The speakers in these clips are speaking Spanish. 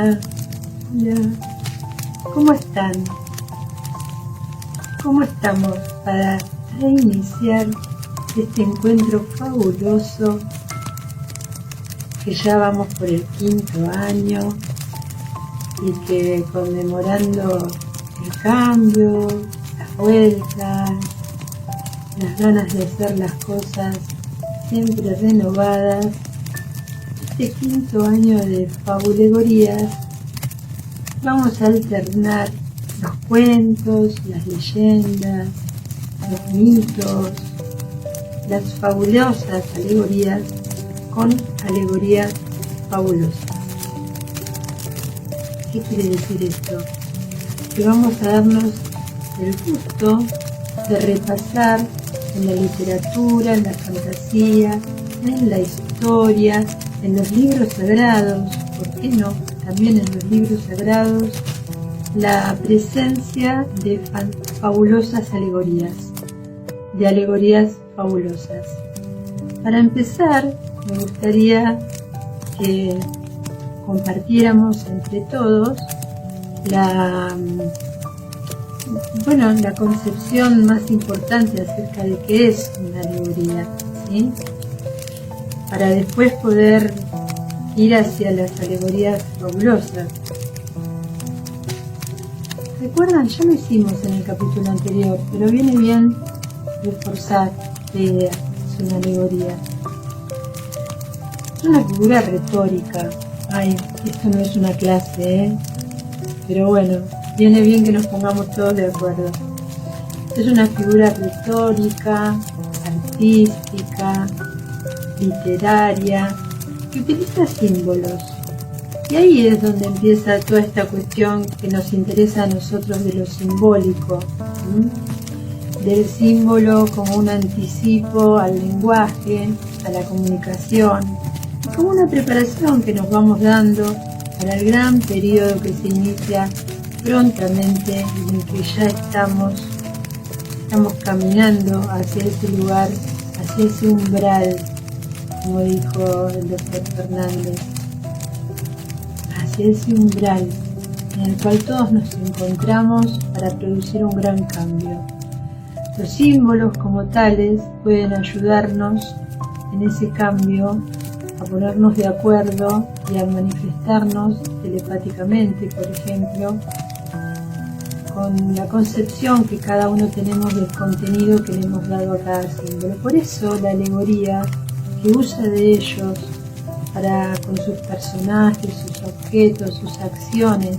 Hola, hola, ¿cómo están? ¿Cómo estamos para reiniciar este encuentro fabuloso que ya vamos por el 5.º año y que conmemorando el cambio, las vueltas, las ganas de hacer las cosas siempre renovadas, este 5.º año de fabulegorías, vamos a alternar los cuentos, las leyendas, los mitos, las fabulosas alegorías con alegorías fabulosas. ¿Qué quiere decir esto? Que vamos a darnos el gusto de repasar en la literatura, en la fantasía, en la historia, en los libros sagrados, ¿por qué no? También en los libros sagrados, la presencia de fabulosas alegorías, de alegorías fabulosas. Para empezar, me gustaría que compartiéramos entre todos la concepción más importante acerca de qué es una alegoría, ¿sí? Para después poder ir hacia las alegorías fabulosas. ¿Recuerdan? Ya lo hicimos en el capítulo anterior, pero viene bien reforzar la idea. Es una alegoría. Es una figura retórica. Ay, esto no es una clase, ¿eh? Pero bueno, viene bien que nos pongamos todos de acuerdo. Es una figura retórica, artística, literaria, que utiliza símbolos. Y ahí es donde empieza toda esta cuestión que nos interesa a nosotros de lo simbólico, del símbolo como un anticipo al lenguaje, a la comunicación, como una preparación que nos vamos dando para el gran periodo que se inicia prontamente, en el que ya estamos caminando hacia ese lugar, hacia ese umbral, como dijo el doctor Fernández, hacia ese umbral en el cual todos nos encontramos para producir un gran cambio. Los símbolos como tales pueden ayudarnos en ese cambio a ponernos de acuerdo y a manifestarnos telepáticamente, por ejemplo, con la concepción que cada uno tenemos del contenido que le hemos dado a cada símbolo. Por eso la alegoría que usa de ellos para, con sus personajes, sus objetos, sus acciones,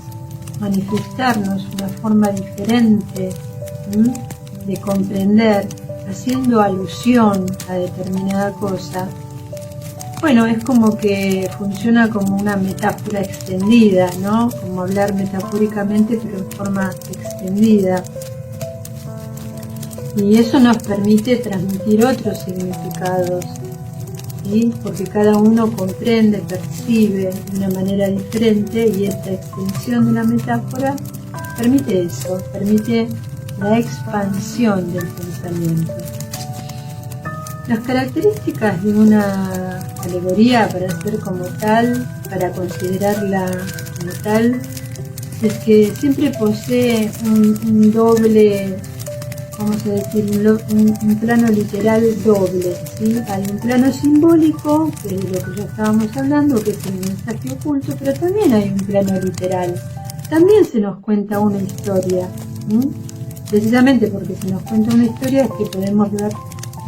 manifestarnos una forma diferente de comprender, haciendo alusión a determinada cosa. Bueno, es como que funciona como una metáfora extendida, ¿no? Como hablar metafóricamente, pero en forma extendida. Y eso nos permite transmitir otros significados, ¿sí? Porque cada uno comprende, percibe de una manera diferente, y esta extensión de la metáfora permite eso, permite la expansión del pensamiento. Las características de una alegoría para ser como tal, para considerarla como tal, es que siempre posee un doble, vamos a decir, un plano literal doble, ¿sí? Hay un plano simbólico, que es de lo que ya estábamos hablando, que es el mensaje oculto, pero también hay un plano literal. También se nos cuenta una historia, precisamente porque se nos cuenta una historia es que podemos ver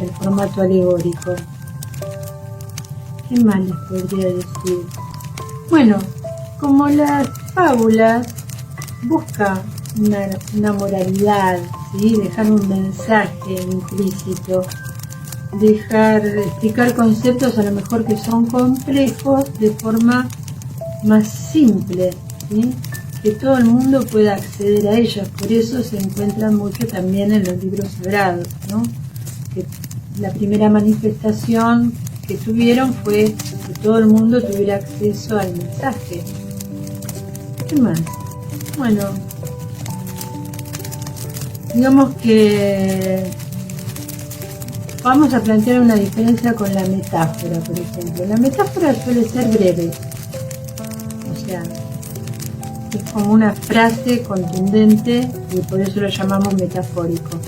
el formato alegórico. ¿Qué más les podría decir? Bueno, como las fábulas busca una moralidad, ¿sí? Dejar un mensaje implícito, explicar conceptos a lo mejor que son complejos de forma más simple, ¿sí? Que todo el mundo pueda acceder a ellos. Por eso se encuentran mucho también en los libros sagrados, ¿no? Que la primera manifestación que tuvieron fue que todo el mundo tuviera acceso al mensaje. ¿Qué más? Bueno, digamos que vamos a plantear una diferencia con la metáfora, por ejemplo. La metáfora suele ser breve, o sea, Es como una frase contundente y por eso lo llamamos metafórico.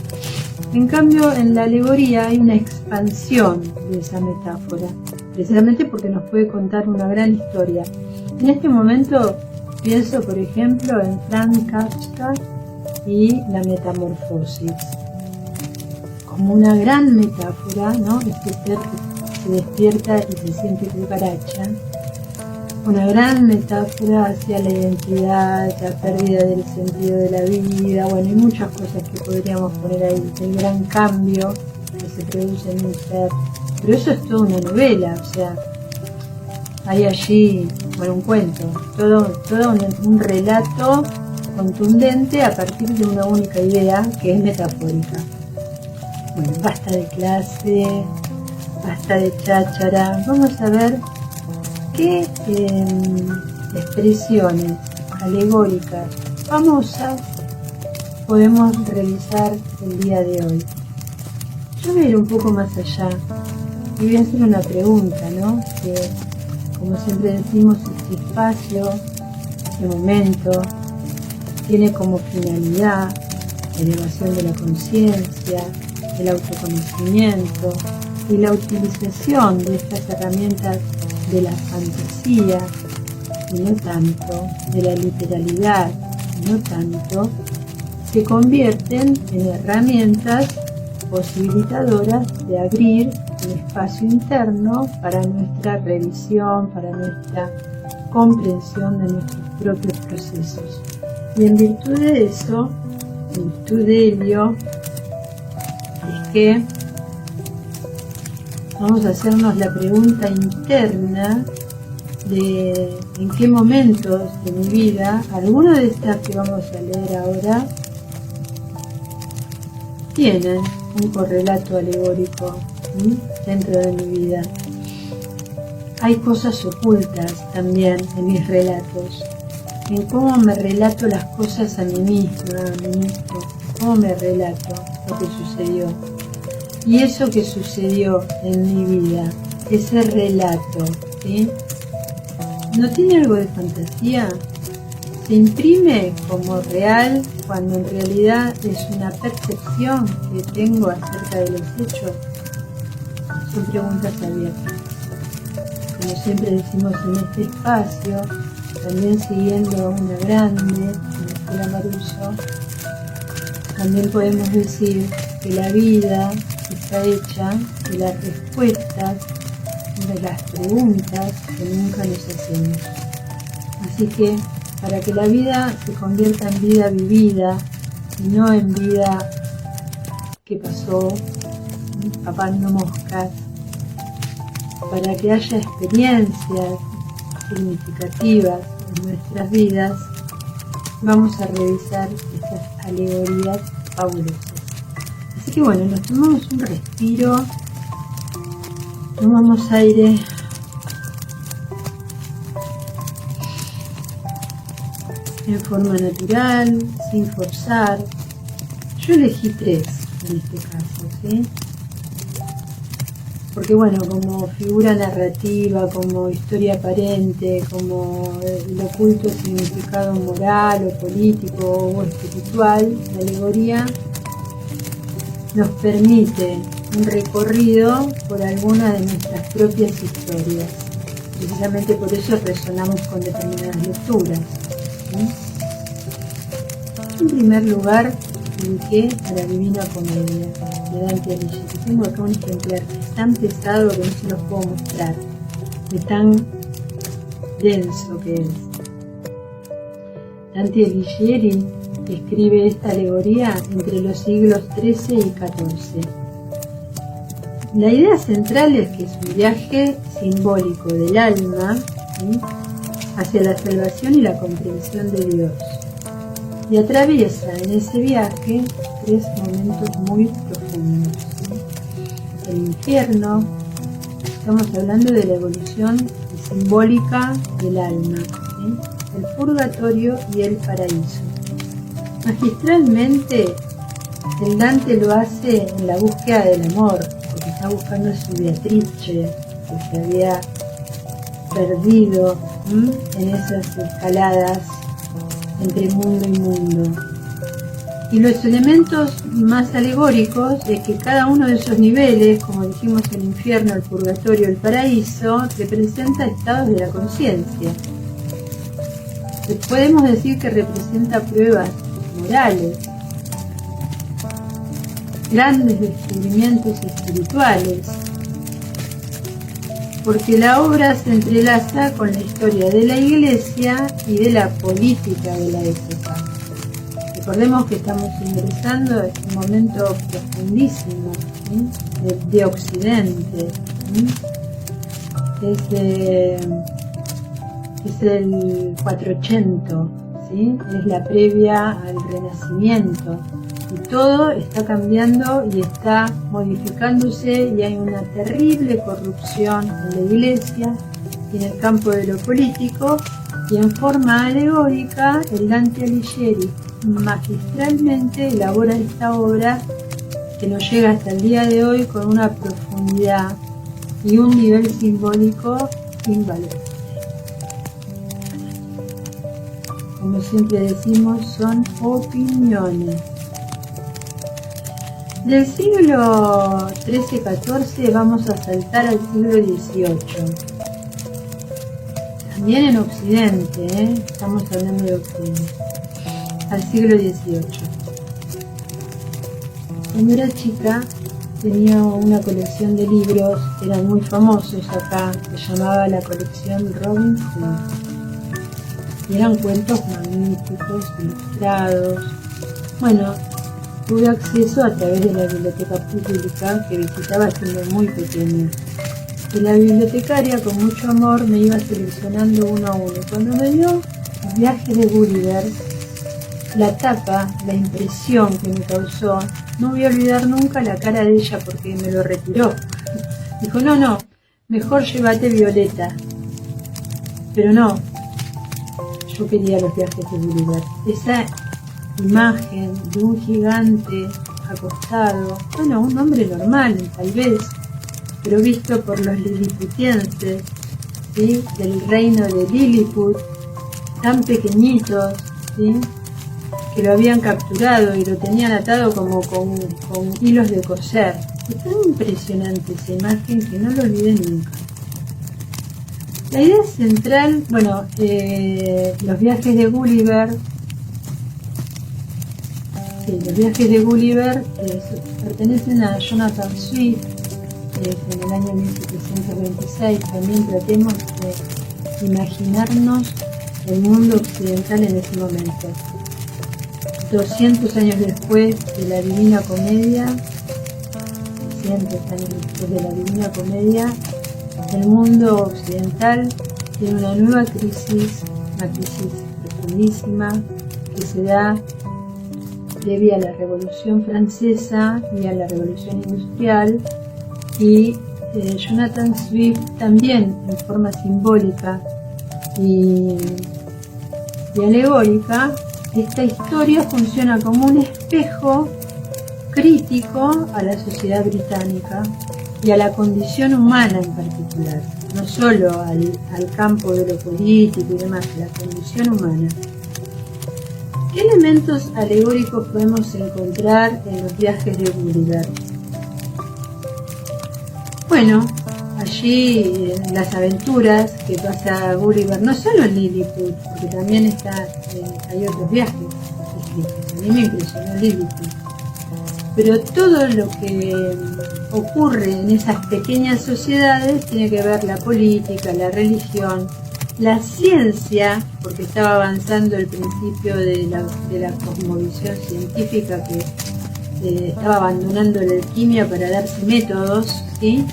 En cambio, en la alegoría hay una expansión de esa metáfora, precisamente porque nos puede contar una gran historia. En este momento pienso, por ejemplo, en Franz Kafka y la metamorfosis, como una gran metáfora, ¿no? Este ser que se despierta y se siente cucaracha, una gran metáfora hacia la identidad, la pérdida del sentido de la vida, bueno, y muchas cosas que podríamos poner ahí, el gran cambio que se produce en un ser, pero eso es toda una novela, o sea, hay allí, bueno, un cuento, todo un relato contundente a partir de una única idea que es metafórica. Bueno, basta de clase, basta de cháchara, vamos a ver qué expresiones alegóricas famosas podemos revisar el día de hoy. Yo voy a ir un poco más allá y voy a hacer una pregunta, ¿no? Que, como siempre decimos, este espacio, este momento, tiene como finalidad la elevación de la conciencia, el autoconocimiento y la utilización de estas herramientas de la fantasía, y no tanto de la literalidad, y no tanto, se convierten en herramientas posibilitadoras de abrir un espacio interno para nuestra revisión, para nuestra comprensión de nuestros propios procesos. Y en virtud de eso, en virtud de ello, es que vamos a hacernos la pregunta interna de en qué momentos de mi vida, alguna de estas que vamos a leer ahora, tienen un correlato alegórico dentro de mi vida. Hay cosas ocultas también en mis relatos, en cómo me relato las cosas a mí misma, a mí mismo, cómo me relato lo que sucedió. Y eso que sucedió en mi vida, ese relato, ¿sí? ¿No tiene algo de fantasía? Se imprime como real cuando en realidad es una percepción que tengo acerca de los hechos. Son preguntas abiertas. Como siempre decimos en este espacio, también siguiendo una grande, Estela Maruso, también podemos decir que la vida está hecha de las respuestas de las preguntas que nunca nos hacemos. Así que para que la vida se convierta en vida vivida y no en vida que pasó, papando moscas, para que haya experiencias significativas en nuestras vidas, vamos a revisar estas alegorías fabulosas. Así que bueno, nos tomamos un respiro, tomamos aire en forma natural, sin forzar. Yo elegí 3 en este caso, ¿sí? Porque bueno, como figura narrativa, como historia aparente, como el oculto significado moral o político o espiritual, la alegoría nos permite un recorrido por alguna de nuestras propias historias. Precisamente por eso resonamos con determinadas lecturas, ¿sí? En primer lugar, dediqué a la Divina Comedia de Dante Alighieri. Tengo acá un ejemplar tan pesado que no se los puedo mostrar, de tan denso que es. Dante Alighieri escribe esta alegoría entre los siglos XIII y XIV. La idea central es que es un viaje simbólico del alma, ¿sí?, hacia la salvación y la comprensión de Dios. Y atraviesa en ese viaje 3 momentos muy profundos, ¿sí? El infierno, estamos hablando de la evolución simbólica del alma, ¿sí?, el purgatorio y el paraíso. Magistralmente, el Dante lo hace en la búsqueda del amor, porque está buscando a su Beatrice, que se había perdido en esas escaladas entre mundo y mundo. Y los elementos más alegóricos es que cada uno de esos niveles, como dijimos, el infierno, el purgatorio, el paraíso, representa estados de la conciencia. Podemos decir que representa pruebas morales, grandes descubrimientos espirituales, porque la obra se entrelaza con la historia de la Iglesia y de la política de la época. Recordemos que estamos ingresando a este momento profundísimo, ¿sí? de Occidente. ¿Sí? Es el 480, ¿sí? Es la previa al Renacimiento. Y todo está cambiando y está modificándose y hay una terrible corrupción en la Iglesia y en el campo de lo político, y en forma alegórica el Dante Alighieri magistralmente elabora esta obra que nos llega hasta el día de hoy con una profundidad y un nivel simbólico invaluable. Como siempre decimos, son opiniones. Del siglo XIII-XIV vamos a saltar al siglo XVIII. También en Occidente, estamos hablando de Occidente. Al siglo XVIII. Cuando era chica tenía una colección de libros que eran muy famosos acá, que se llamaba la colección Robin Hood. Y eran cuentos magníficos, ilustrados. Bueno, tuve acceso a través de la biblioteca pública que visitaba siendo muy pequeña. Y la bibliotecaria, con mucho amor, me iba seleccionando uno a uno. Cuando me dio Los viajes de Gulliver, la tapa, la impresión que me causó, no voy a olvidar nunca la cara de ella porque me lo retiró. Dijo, no, mejor llévate Violeta. Pero no, yo quería Los viajes de Gulliver. Esa imagen de un gigante acostado, bueno, un hombre normal tal vez, pero visto por los liliputienses, ¿sí? Del reino de Lilliput, tan pequeñitos, ¿sí? Que lo habían capturado y lo tenían atado como con hilos de coser. Es tan impresionante esa imagen que no lo olvidé nunca. La idea central, bueno, los viajes de Gulliver, los viajes de Gulliver pertenecen a Jonathan Swift, en el año 1726. También tratemos de imaginarnos el mundo occidental en ese momento. 200 años después de la Divina Comedia, 200 años después de la Divina Comedia, el mundo occidental tiene una nueva crisis, una crisis profundísima que se da debido a la Revolución Francesa y a la Revolución Industrial, y Jonathan Swift también en forma simbólica y alegórica. Esta historia funciona como un espejo crítico a la sociedad británica y a la condición humana en particular, no solo al campo de lo político y demás, la condición humana. ¿Qué elementos alegóricos podemos encontrar en los viajes de Gulliver? Bueno, allí las aventuras que pasa Gulliver, no solo en Lilliput, porque también hay otros viajes escritos. A mí me impresionó Lilliput. Pero todo lo que ocurre en esas pequeñas sociedades tiene que ver la política, la religión, la ciencia, porque estaba avanzando el principio de la cosmovisión científica, que estaba abandonando la alquimia para darse métodos, ¿sí?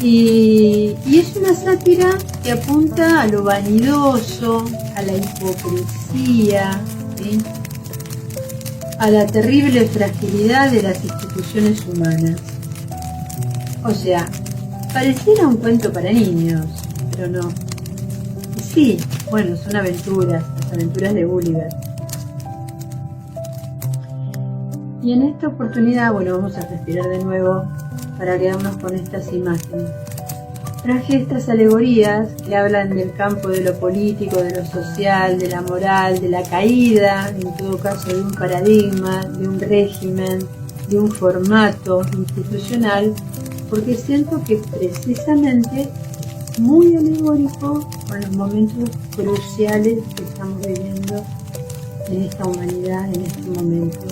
Y es una sátira que apunta a lo vanidoso, a la hipocresía, ¿sí? A la terrible fragilidad de las instituciones humanas. O sea, pareciera un cuento para niños, pero no. Y sí, bueno, son aventuras, las aventuras de Gulliver. Y en esta oportunidad, bueno, vamos a respirar de nuevo para quedarnos con estas imágenes. Traje estas alegorías que hablan del campo de lo político, de lo social, de la moral, de la caída, en todo caso, de un paradigma, de un régimen, de un formato institucional, porque siento que precisamente es muy alegórico con los momentos cruciales que estamos viviendo en esta humanidad, en este momento.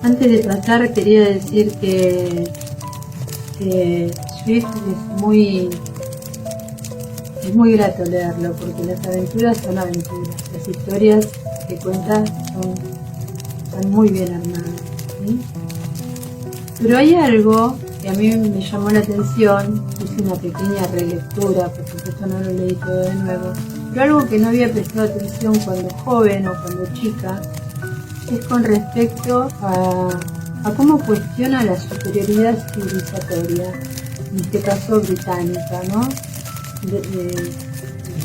Antes de pasar, quería decir que Swift es muy grato leerlo, porque las aventuras son aventuras, las historias que cuenta están muy bien armadas, ¿sí? Pero hay algo que a mí me llamó la atención, hice una pequeña relectura, por supuesto no lo leí todo de nuevo, pero algo que no había prestado atención cuando joven o cuando chica, es con respecto a cómo cuestiona la superioridad civilizatoria, en este caso británica, ¿no? Los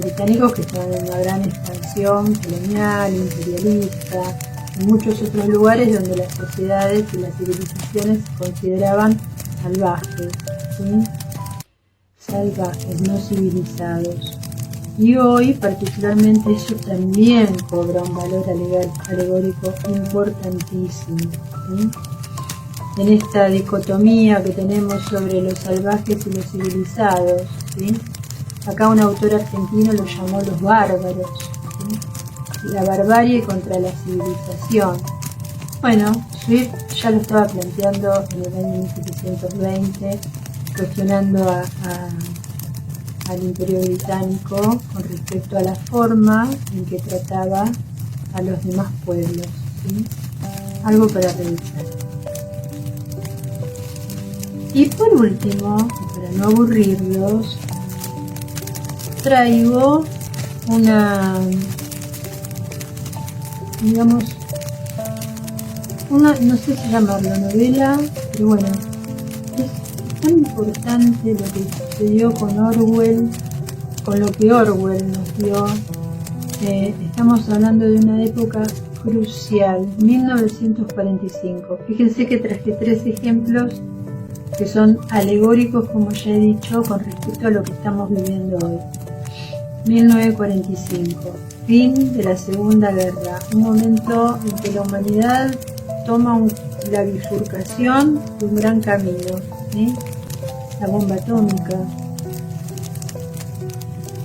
británicos que estaban en una gran expansión colonial, imperialista, en muchos otros lugares donde las sociedades y las civilizaciones se consideraban salvajes, ¿sí? Salvajes, no civilizados. Y hoy particularmente eso también cobra un valor alegórico importantísimo, ¿sí? En esta dicotomía que tenemos sobre los salvajes y los civilizados, ¿sí? Acá un autor argentino lo llamó los bárbaros, ¿sí? La barbarie contra la civilización. Bueno, Swift ya lo estaba planteando en el año 1720, cuestionando al Imperio Británico con respecto a la forma en que trataba a los demás pueblos, ¿sí? Algo para revisar. Y por último, para no aburrirlos, traigo una, digamos, no sé si llamarlo novela, pero bueno, es tan importante lo que sucedió con Orwell, con lo que Orwell nos dio. Estamos hablando de una época crucial, 1945. Fíjense que traje 3 ejemplos que son alegóricos, como ya he dicho, con respecto a lo que estamos viviendo hoy. 1945, fin de la Segunda Guerra, un momento en que la humanidad toma la bifurcación de un gran camino, ¿sí? La bomba atómica,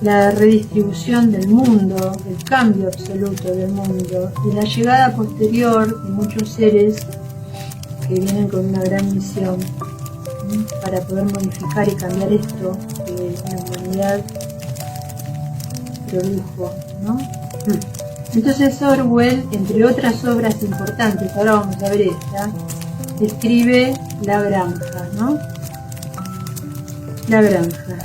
la redistribución del mundo, el cambio absoluto del mundo y la llegada posterior de muchos seres que vienen con una gran misión, ¿sí? Para poder modificar y cambiar esto que la humanidad produjo, ¿no? Entonces Orwell, entre otras obras importantes, ahora vamos a ver esta, escribe La Granja, ¿no? La Granja.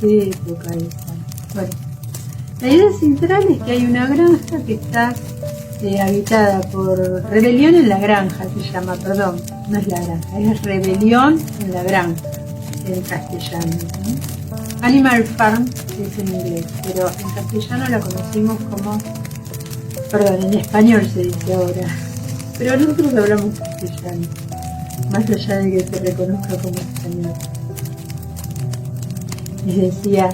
¿Qué época esa? Bueno, la idea central es que hay una granja que está habitada por rebelión en la granja, se llama, perdón, no es la granja, es rebelión en la granja, en castellano, ¿no? Animal Farm es en inglés, pero en castellano la conocimos como, perdón, en español se dice ahora, pero nosotros hablamos castellano, más allá de que se reconozca como español. Les decía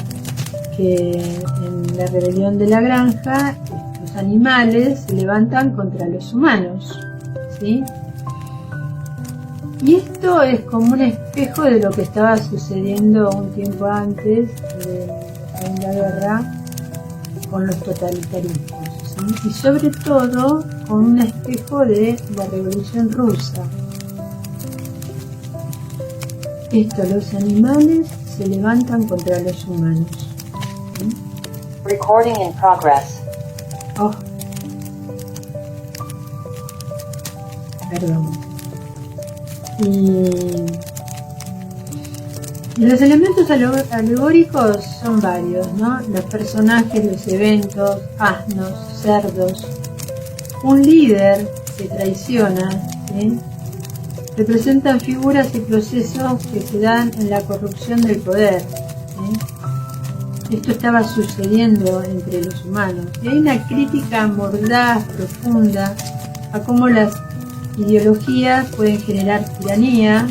que en la rebelión de la granja, los animales se levantan contra los humanos, ¿sí? Y esto es como un espejo de lo que estaba sucediendo un tiempo antes de la Segunda Guerra con los totalitarismos, ¿sí? Y sobre todo con un espejo de la Revolución Rusa. Los animales se levantan contra los humanos, ¿sí? Recording in progress. Oh. Perdón. Y los elementos alegóricos son varios, ¿no? Los personajes, los eventos, asnos, cerdos. Un líder que traiciona, ¿sí? Representan figuras y procesos que se dan en la corrupción del poder, ¿sí? Esto estaba sucediendo entre los humanos. Y hay una crítica mordaz, profunda, a cómo las ideologías pueden generar tiranía,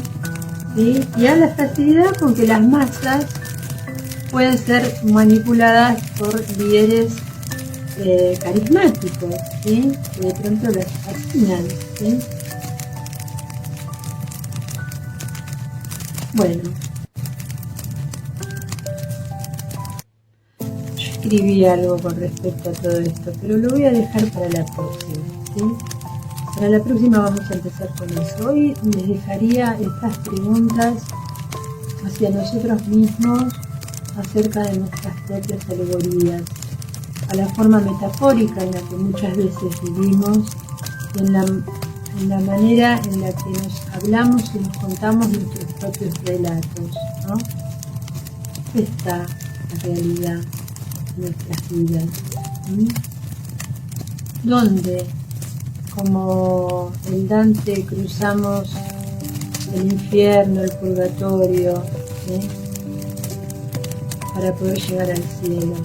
¿sí? Y a la facilidad con que las masas pueden ser manipuladas por líderes carismáticos, ¿sí? Que de pronto las fascinan, ¿sí? Bueno, yo escribí algo con respecto a todo esto, pero lo voy a dejar para la próxima, ¿sí? Para la próxima vamos a empezar con eso. Hoy les dejaría estas preguntas hacia nosotros mismos acerca de nuestras propias alegorías, a la forma metafórica en la que muchas veces vivimos, en la manera en la que nos hablamos y nos contamos nuestros propios relatos, ¿no? Esta es la realidad de nuestras vidas. ¿Dónde, como el Dante, cruzamos el infierno, el purgatorio, ¿sí? Para poder llegar al cielo?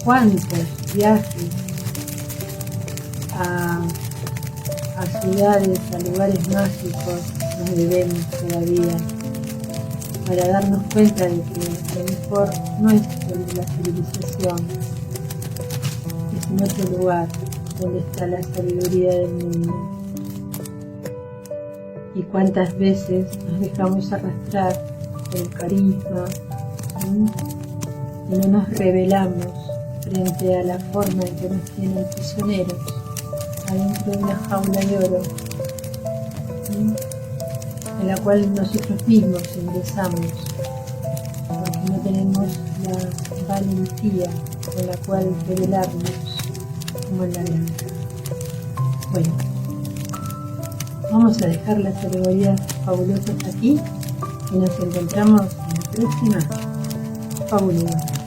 ¿Cuántos viajes a ciudades, a lugares mágicos nos debemos todavía para darnos cuenta de que a lo mejor no es donde la civilización, es en otro lugar donde está la sabiduría del mundo? Y cuántas veces nos dejamos arrastrar por el carisma, ¿sí? Y no nos rebelamos frente a la forma en que nos tienen prisioneros adentro de una jaula de oro, ¿sí? En la cual nosotros mismos ingresamos porque no tenemos la valentía con la cual rebelarnos como en la guerra. Bueno, vamos a dejar las alegorías fabulosas aquí y nos encontramos en la próxima fábula.